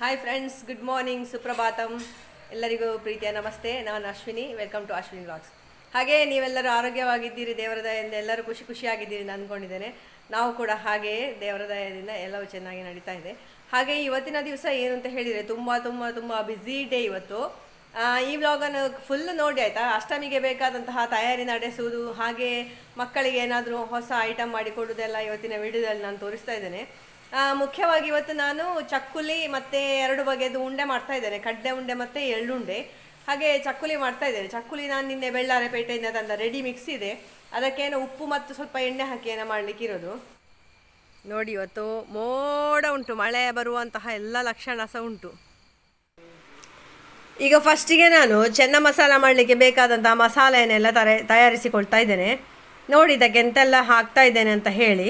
Hi friends, good morning, ಸುಪ್ರಭಾತಂ. ಎಲ್ಲರಿಗೂ ಪ್ರೀತಿಯ ನಮಸ್ತೆ. ನಾನು Ashwini. Welcome to Ashwini vlogs. ಹಾಗೆ ನೀವೆಲ್ಲರೂ ಆರೋಗ್ಯವಾಗಿದ್ದೀರಿ, ದೇವರ ದಯೆಯಿಂದ ಎಲ್ಲರೂ ಖುಷಿಯಾಗಿದ್ದೀರಿ ಅಂತ ಅಂದ್ಕೊಂಡಿದ್ದೇನೆ. ನಾವು ಕೂಡ ಹಾಗೆಯೇ ದೇವರ ದಯದಿಂದ ಎಲ್ಲವೂ ಚೆನ್ನಾಗಿ ನಡೀತಾ ಇದೆ. ಹಾಗೆ ಇವತ್ತಿನ ದಿವಸ ಏನು ಅಂತ ಹೇಳಿದರೆ ತುಂಬ ತುಂಬ ತುಂಬ ಬ್ಯುಸಿ ಡೇ ಇವತ್ತು. ಈ ವ್ಲಾಗನ್ನು ಫುಲ್ ನೋಡಿ ಆಯಿತಾ. ಅಷ್ಟಮಿಗೆ ಬೇಕಾದಂತಹ ತಯಾರಿ ನಡೆಸುವುದು, ಹಾಗೆ ಮಕ್ಕಳಿಗೆ ಏನಾದರೂ ಹೊಸ ಐಟಮ್ ಮಾಡಿ ಕೊಡೋದೆಲ್ಲ ಇವತ್ತಿನ ವಿಡಿಯೋದಲ್ಲಿ ನಾನು ತೋರಿಸ್ತಾ ಇದ್ದೇನೆ. ಮುಖ್ಯವಾಗಿ ಇವತ್ತು ನಾನು ಚಕ್ಕುಲಿ ಮತ್ತು 2 ಬಗೆದು ಉಂಡೆ ಮಾಡ್ತಾ ಇದ್ದೇನೆ, ಕಡ್ಲೆ ಉಂಡೆ ಮತ್ತು ಎಳ್ಳುಂಡೆ. ಹಾಗೆ ಚಕ್ಕುಲಿ ಮಾಡ್ತಾ ಇದ್ದೇನೆ. ಚಕ್ಕುಲಿ ನಾನು ನಿನ್ನೆ ಬೆಳ್ಳಾರೆಪೇಟೆಯಿಂದ ತಂದ ರೆಡಿ ಮಿಕ್ಸ್ ಇದೆ, ಅದಕ್ಕೇನು ಉಪ್ಪು ಮತ್ತು ಸ್ವಲ್ಪ ಎಣ್ಣೆ ಹಾಕಿ ಏನೋ ಮಾಡಲಿಕ್ಕೆ ಇರೋದು. ನೋಡಿ, ಇವತ್ತು ಮೋಡ ಉಂಟು, ಮಳೆ ಬರುವಂತಹ ಎಲ್ಲ ಲಕ್ಷಣ ಸಹ ಉಂಟು. ಈಗ ಫಸ್ಟಿಗೆ ನಾನು ಚೆನ್ನ ಮಸಾಲ ಮಾಡಲಿಕ್ಕೆ ಬೇಕಾದಂತಹ ಮಸಾಲೆಯನ್ನೆಲ್ಲ ತಯಾರಿಸಿಕೊಳ್ತಾ ಇದ್ದೇನೆ. ನೋಡಿ ಇದಕ್ಕೆ ಎಂತೆಲ್ಲ ಹಾಕ್ತಾ ಇದ್ದೇನೆ ಅಂತ ಹೇಳಿ.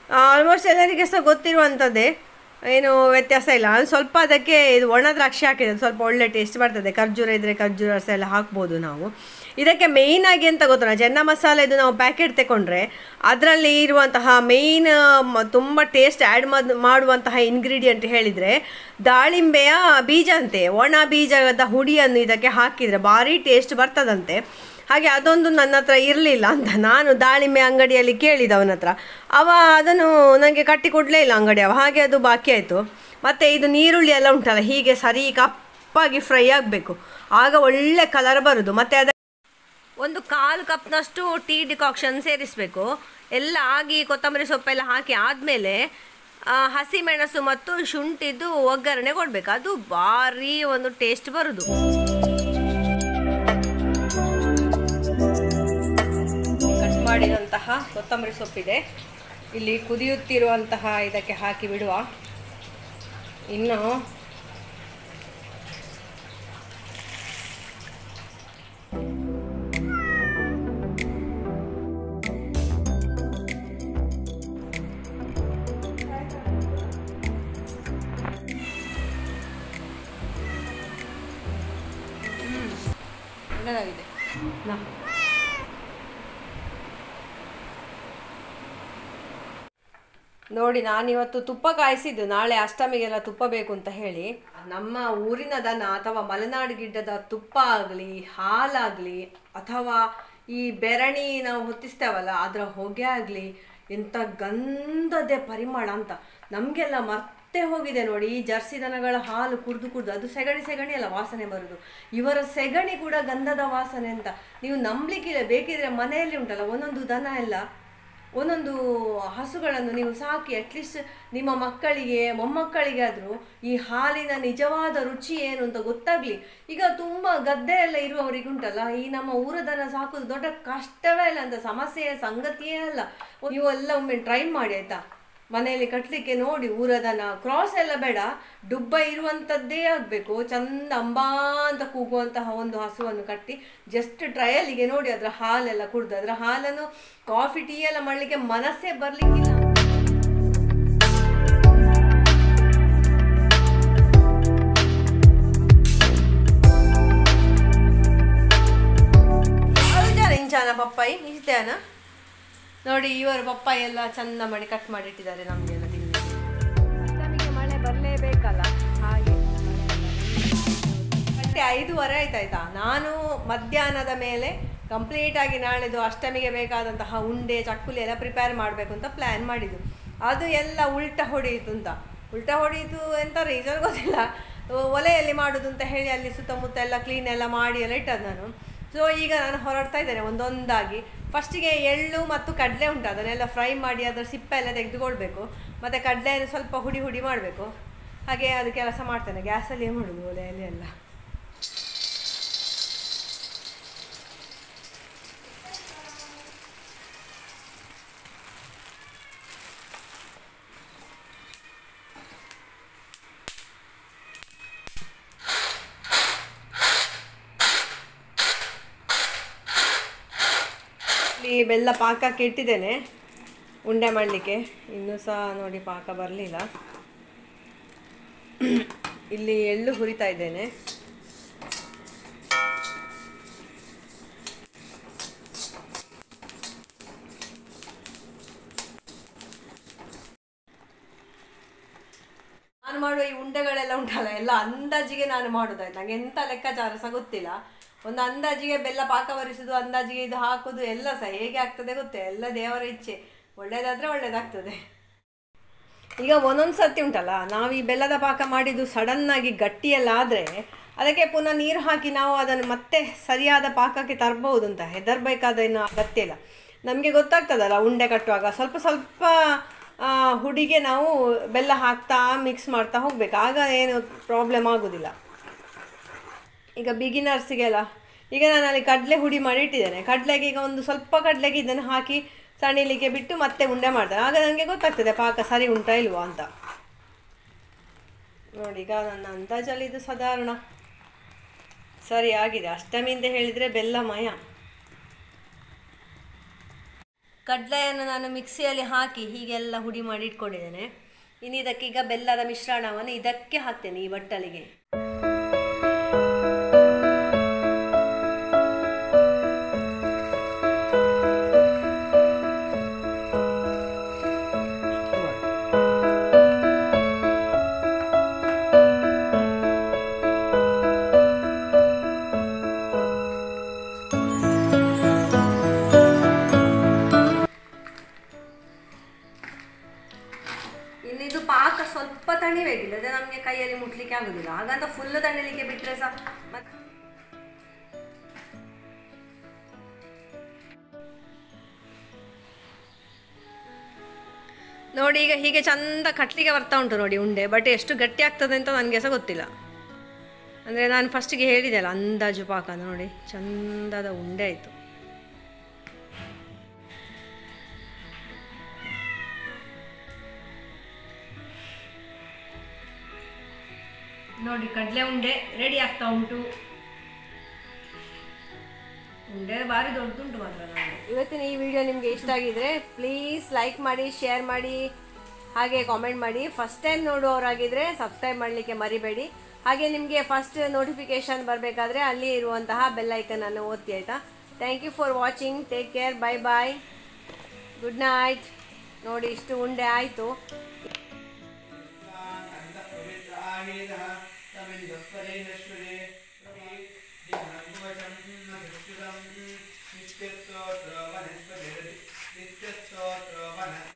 ಆಲ್ಮೋಸ್ಟ್ ಎಲ್ಲರಿಗೆ ಸಹ ಗೊತ್ತಿರುವಂಥದ್ದೇ, ಏನು ವ್ಯತ್ಯಾಸ ಇಲ್ಲ. ನಾನು ಸ್ವಲ್ಪ ಅದಕ್ಕೆ ಇದು ಒಣ ದ್ರಾಕ್ಷಿ ಹಾಕಿದೆ, ಸ್ವಲ್ಪ ಒಳ್ಳೆ ಟೇಸ್ಟ್ ಬರ್ತದೆ. ಖರ್ಜೂರ ಇದ್ದರೆ ಖರ್ಜೂರ ರಸ ಎಲ್ಲ ಹಾಕ್ಬೋದು ನಾವು. ಇದಕ್ಕೆ ಮೇಯ್ನಾಗಿ ಅಂತ ಗೊತ್ತಾ, ಚೆನ್ನ ಮಸಾಲೆದು ನಾವು ಪ್ಯಾಕೆಟ್ ತಗೊಂಡ್ರೆ ಅದರಲ್ಲಿ ಇರುವಂತಹ ಮೇಯ್ನ್ ತುಂಬ ಟೇಸ್ಟ್ ಆ್ಯಡ್ ಮಾಡುವಂತಹ ಇಂಗ್ರೀಡಿಯೆಂಟ್ ಹೇಳಿದರೆ ದಾಳಿಂಬೆಯ ಬೀಜ ಅಂತೆ. ಒಣ ಬೀಜದ ಹುಡಿಯನ್ನು ಇದಕ್ಕೆ ಹಾಕಿದರೆ ಭಾರಿ ಟೇಸ್ಟ್ ಬರ್ತದಂತೆ. ಹಾಗೆ ಅದೊಂದು ನನ್ನ ಹತ್ರ ಇರಲಿಲ್ಲ ಅಂತ ನಾನು ದಾಳಿಂಬೆ ಅಂಗಡಿಯಲ್ಲಿ ಕೇಳಿದ ಅವನ ಹತ್ರ. ಅದನ್ನು ನನಗೆ ಕಟ್ಟಿ ಕೊಡಲೇ ಇಲ್ಲ ಅಂಗಡಿಯವ, ಹಾಗೆ ಅದು ಬಾಕಿ ಆಯಿತು. ಮತ್ತು ಇದು ನೀರುಳ್ಳಿ ಎಲ್ಲ ಉಂಟಲ್ಲ, ಹೀಗೆ ಸರಿ ಕಪ್ಪಾಗಿ ಫ್ರೈ ಆಗಬೇಕು, ಆಗ ಒಳ್ಳೆ ಕಲರ್ ಬರೋದು. ಮತ್ತು ಒಂದು 1/4 ಕಪ್ನಷ್ಟು ಟೀ ಡಿಕಾಕ್ಷನ್ ಸೇರಿಸಬೇಕು. ಎಲ್ಲ ಆಗಿ ಕೊತ್ತಂಬರಿ ಸೊಪ್ಪೆಲ್ಲ ಹಾಕಿ ಆದಮೇಲೆ ಹಸಿಮೆಣಸು ಮತ್ತು ಶುಂಠಿದು ಒಗ್ಗರಣೆ ಕೊಡಬೇಕು. ಅದು ಭಾರಿ ಒಂದು ಟೇಸ್ಟ್ ಬರೋದು. ಕಟ್ ಮಾಡಿದಂತಹ ಕೊತ್ತಂಬರಿ ಸೊಪ್ಪಿದೆ, ಇಲ್ಲಿ ಕುದಿಯುತ್ತಿರುವಂತಹ ಇದಕ್ಕೆ ಹಾಕಿ ಬಿಡುವ. ಇನ್ನು ಒಳ್ಳೆದಾಗಿದೆ. ನೋಡಿ, ನಾನಿವತ್ತು ತುಪ್ಪ ಕಾಯಿಸಿದ್ದು, ನಾಳೆ ಅಷ್ಟಮಿಗೆಲ್ಲ ತುಪ್ಪ ಬೇಕು ಅಂತ ಹೇಳಿ. ನಮ್ಮ ಊರಿನ ದನ ಅಥವಾ ಮಲೆನಾಡು ಗಿಡ್ಡದ ತುಪ್ಪ ಆಗಲಿ, ಹಾಲಾಗಲಿ, ಅಥವಾ ಈ ಬೆರಣಿ ನಾವು ಹೊತ್ತಿಸ್ತೇವಲ್ಲ ಅದರ ಹೊಗೆ ಆಗಲಿ, ಎಂಥ ಗಂಧದೆ ಪರಿಮಳ ಅಂತ ನಮಗೆಲ್ಲ ಮತ್ತೆ ಹೋಗಿದೆ. ನೋಡಿ, ಈ ಜರ್ಸಿ ದನಗಳ ಹಾಲು ಕುಡಿದು ಅದು ಸೆಗಣಿ ಎಲ್ಲ ವಾಸನೆ ಬರೋದು. ಇವರ ಸೆಗಣಿ ಕೂಡ ಗಂಧದ ವಾಸನೆ ಅಂತ ನೀವು ನಂಬಲಿಕ್ಕಿಲ್ಲ. ಬೇಕಿದ್ರೆ ಮನೆಯಲ್ಲಿ ಉಂಟಲ್ಲ ಒಂದೊಂದು ದನ ಎಲ್ಲ, ಒಂದೊಂದು ಹಸುಗಳನ್ನು ನೀವು ಸಾಕಿ ಅಟ್ಲೀಸ್ಟ್ ನಿಮ್ಮ ಮಕ್ಕಳಿಗೆ ಮೊಮ್ಮಕ್ಕಳಿಗೆ ಆದರೂ ಈ ಹಾಲಿನ ನಿಜವಾದ ರುಚಿ ಏನು ಅಂತ ಗೊತ್ತಾಗಲಿ. ಈಗ ತುಂಬ ಗದ್ದೆ ಎಲ್ಲ ಇರುವವರಿಗೆ ಉಂಟಲ್ಲ, ಈ ನಮ್ಮ ಊರದನ ಸಾಕೋದು ದೊಡ್ಡ ಕಷ್ಟವೇ ಇಲ್ಲ ಅಂತ, ಸಮಸ್ಯೆಯ ಸಂಗತಿಯೇ ಅಲ್ಲ. ನೀವು ಎಲ್ಲ ಒಮ್ಮೆ ಟ್ರೈ ಮಾಡಿ ಆಯಿತಾ, ಮನೆಯಲ್ಲಿ ಕಟ್ಟಲಿಕ್ಕೆ ನೋಡಿ. ಊರದನ ಕ್ರಾಸ್ ಎಲ್ಲ ಬೇಡ, ಡುಬ್ಬ ಇರುವಂಥದ್ದೇ ಆಗಬೇಕು. ಚಂದ ಅಂಬಾ ಅಂತ ಕೂಗುವಂತಹ ಒಂದು ಹಸುವನ್ನು ಕಟ್ಟಿ ಜಸ್ಟ್ ಟ್ರಯಲಿಗೆ ನೋಡಿ, ಅದರ ಹಾಲೆಲ್ಲ ಕುಡ್ದು, ಅದರ ಹಾಲನ್ನು ಕಾಫಿ ಟೀ ಎಲ್ಲ ಮಾಡಲಿಕ್ಕೆ ಮನಸ್ಸೇ ಬರಲಿಕ್ಕಿಲ್ಲ. ಇಂಚಾನ ಪಪ್ಪಾಯಿ ಇಷ್ಟೇನ ನೋಡಿ, ಇವರು ಪಪ್ಪಾಯಿ ಎಲ್ಲ ಚಂದ ಮಾಡಿ ಕಟ್ ಮಾಡಿ ಇಟ್ಟಿದ್ದಾರೆ ನಮಗೆಲ್ಲ ತಿನ್ನಲಿಕ್ಕೆ. ನಮಗೆ ಮಳೆ ಬರಲೇಬೇಕಲ್ಲ, ಹಾಗೆ ಮತ್ತೆ 5:15 ಆಯ್ತಾಯ್ತಾ. ನಾನು ಮಧ್ಯಾಹ್ನದ ಮೇಲೆ ಕಂಪ್ಲೀಟಾಗಿ ನಾಳೆದು ಅಷ್ಟಮಿಗೆ ಬೇಕಾದಂತಹ ಉಂಡೆ ಚಕ್ಕುಲಿ ಎಲ್ಲ ಪ್ರಿಪೇರ್ ಮಾಡಬೇಕು ಅಂತ ಪ್ಲ್ಯಾನ್ ಮಾಡಿದ್ದು. ಅದು ಎಲ್ಲ ಉಲ್ಟ ಹೊಡೆಯಿತು ಎಂಥ ರೀಸನ್ ಗೊತ್ತಿಲ್ಲ. ಒಲೆಯಲ್ಲಿ ಮಾಡೋದು ಅಂತ ಹೇಳಿ ಅಲ್ಲಿ ಸುತ್ತಮುತ್ತ ಎಲ್ಲ ಕ್ಲೀನ್ ಎಲ್ಲ ಮಾಡಿ ಎಲ್ಲ ಇಟ್ಟದ್ದು ನಾನು. ಸೊ ಈಗ ನಾನು ಹೊರಡ್ತಾ ಇದ್ದೇನೆ ಒಂದೊಂದಾಗಿ. ಫಸ್ಟಿಗೆ ಎಳ್ಳು ಮತ್ತು ಕಡಲೆ ಉಂಟು, ಅದನ್ನೆಲ್ಲ ಫ್ರೈ ಮಾಡಿ ಅದರ ಸಿಪ್ಪೆ ಎಲ್ಲ ತೆಗೆದುಕೊಳ್ಬೇಕು. ಮತ್ತು ಕಡಲೆಯನ್ನು ಸ್ವಲ್ಪ ಹುಡಿ ಮಾಡಬೇಕು. ಹಾಗೆ ಅದು ಕೆಲಸ ಮಾಡ್ತೇನೆ, ಗ್ಯಾಸಲ್ಲಿ ಮಾಡೋದು, ಒಲೆಯಲ್ಲಿ ಎಲ್ಲ. ಈ ಬೆಲ್ಲ ಪಾಕಕ್ಕೆ ಇಟ್ಟಿದ್ದೇನೆ ಉಂಡೆ ಮಾಡಲಿಕ್ಕೆ. ಇನ್ನೂ ಸಹ ನೋಡಿ ಪಾಕ ಬರಲಿಲ್ಲ. ಇಲ್ಲಿ ಎಳ್ಳು ಹುರಿತಾ ಇದ್ದೇನೆ. ನಾನು ಮಾಡುವ ಈ ಉಂಡೆಗಳೆಲ್ಲ ಉಂಟಲ್ಲ ಎಲ್ಲ ಅಂದಾಜಿಗೆ ನಾನು ಮಾಡೋದಾಯ್ತು. ನನಗೆ ಎಂಥ ಲೆಕ್ಕಾಚಾರ ಸಹ ಗೊತ್ತಿಲ್ಲ. ಒಂದು ಅಂದಾಜಿಗೆ ಬೆಲ್ಲ ಪಾಕ ಬರಿಸೋದು, ಅಂದಾಜಿಗೆ ಇದು ಹಾಕೋದು ಎಲ್ಲ ಸಹ ಹೇಗೆ ಆಗ್ತದೆ ಗೊತ್ತೇ, ಎಲ್ಲ ದೇವರ ಇಚ್ಛೆ. ಒಳ್ಳೇದಾದರೆ ಒಳ್ಳೇದಾಗ್ತದೆ. ಈಗ ಒಂದೊಂದು ಸರ್ತಿ ಉಂಟಲ್ಲ, ನಾವು ಈ ಬೆಲ್ಲದ ಪಾಕ ಮಾಡಿದ್ದು ಸಡನ್ನಾಗಿ ಗಟ್ಟಿಯೆಲ್ಲ ಆದರೆ ಅದಕ್ಕೆ ಪುನಃ ನೀರು ಹಾಕಿ ನಾವು ಅದನ್ನು ಮತ್ತೆ ಸರಿಯಾದ ಪಾಕಕ್ಕೆ ತರ್ಬೋದು ಅಂತ ಹೆದರ್ಬೇಕಾದೇನು ಅಗತ್ಯ ಇಲ್ಲ. ನಮಗೆ ಗೊತ್ತಾಗ್ತದಲ್ಲ ಉಂಡೆ ಕಟ್ಟುವಾಗ ಸ್ವಲ್ಪ ಸ್ವಲ್ಪ ಹುಡಿಗೆ ನಾವು ಬೆಲ್ಲ ಹಾಕ್ತಾ ಮಿಕ್ಸ್ ಮಾಡ್ತಾ ಹೋಗ್ಬೇಕು, ಆಗ ಏನು ಪ್ರಾಬ್ಲಮ್ ಆಗೋದಿಲ್ಲ. ಈಗ ಬಿಗಿನರ್ಸಿಗೆಲ್ಲ ಈಗ ನಾನು ಅಲ್ಲಿ ಕಡಲೆ ಹುಡಿ ಮಾಡಿ ಇಟ್ಟಿದ್ದೇನೆ. ಕಡಲೆಗೆ ಈಗ ಒಂದು ಸ್ವಲ್ಪ ಕಡಲೆಗೆ ಇದನ್ನು ಹಾಕಿ ಸಣಿಲಿಕ್ಕೆ ಬಿಟ್ಟು ಮತ್ತೆ ಉಂಡೆ ಮಾಡ್ತಾರೆ, ಆಗ ನನಗೆ ಗೊತ್ತಾಗ್ತದೆ ಪಾಕ ಸರಿ ಉಂಟಾ ಇಲ್ವಾ ಅಂತ. ನೋಡಿ ಈಗ ನನ್ನ ಅಂದಾಜಲ್ಲಿ ಇದು ಸಾಧಾರಣ ಸರಿ ಆಗಿದೆ. ಅಷ್ಟಮಿ ಅಂತ ಹೇಳಿದರೆ ಬೆಲ್ಲಮಯ. ಕಡಲೆಯನ್ನು ನಾನು ಮಿಕ್ಸಿಯಲ್ಲಿ ಹಾಕಿ ಹೀಗೆಲ್ಲ ಹುಡಿ ಮಾಡಿ ಇಟ್ಕೊಂಡಿದ್ದೇನೆ. ಇನ್ನು ಇದಕ್ಕೀಗ ಬೆಲ್ಲದ ಮಿಶ್ರಣವನ್ನು ಇದಕ್ಕೆ ಹಾಕ್ತೇನೆ, ಈ ಬಟ್ಟಲಿಗೆ. ಇನ್ನಿದು ಪಾಕ ಸ್ವಲ್ಪ ತಣಿಬೇಕಿಲ್ಲ, ಅದೇ ನಮಗೆ ಕೈಯಲ್ಲಿ ಮುಟ್ಲಿಕ್ಕೆ ಆಗೋದಿಲ್ಲ. ಹಾಗಂತ ಫುಲ್ ತಣಿಲಿಕ್ಕೆ ಬಿಟ್ಟರೆ ಸಹ ನೋಡಿ ಈಗ ಹೀಗೆ ಚಂದ ಕಟ್ಲಿಕ್ಕೆ ಬರ್ತಾ ಉಂಟು ನೋಡಿ ಉಂಡೆ. ಬಟ್ ಎಷ್ಟು ಗಟ್ಟಿ ಆಗ್ತದೆ ಅಂತ ನನಗೆ ಸಹ ಗೊತ್ತಿಲ್ಲ. ಅಂದರೆ ನಾನು ಫಸ್ಟಿಗೆ ಹೇಳಿದೆ ಅಲ್ಲ ಅಂದಾಜು ಪಾಕ, ನೋಡಿ ಚಂದದ ಉಂಡೆ ಆಯಿತು. ನೋಡಿ ಕಡಲೆ ಉಂಡೆ ರೆಡಿ ಆಗ್ತಾ ಉಂಟು. ಉಂಡೆ ಭಾರಿ ದೊಡ್ಡದುಂಟು ಮಾತ್ರ. ನಾನು ಇವತ್ತಿನ ಈ ವಿಡಿಯೋ ನಿಮಗೆ ಇಷ್ಟ ಆಗಿದ್ರೆ ಪ್ಲೀಸ್ ಲೈಕ್ ಮಾಡಿ, ಶೇರ್ ಮಾಡಿ, ಹಾಗೆ ಕಾಮೆಂಟ್ ಮಾಡಿ. ಫಸ್ಟ್ ಟೈಮ್ ನೋಡುವವರಾಗಿದ್ದರೆ ಸಬ್ಸ್ಕ್ರೈಬ್ ಮಾಡಲಿಕ್ಕೆ ಮರಿಬೇಡಿ. ಹಾಗೆ ನಿಮಗೆ ಫಸ್ಟ್ ನೋಟಿಫಿಕೇಶನ್ ಬರಬೇಕಾದ್ರೆ ಅಲ್ಲಿ ಇರುವಂತಹ ಬೆಲ್ ಐಕನನ್ನು ಒತ್ತಿ, ಆಯಿತಾ? Thank you for watching. Take care. Bye bye. Good night. ನೋಡಿ ಇಷ್ಟು ಉಂಡೆ ಆಯಿತು.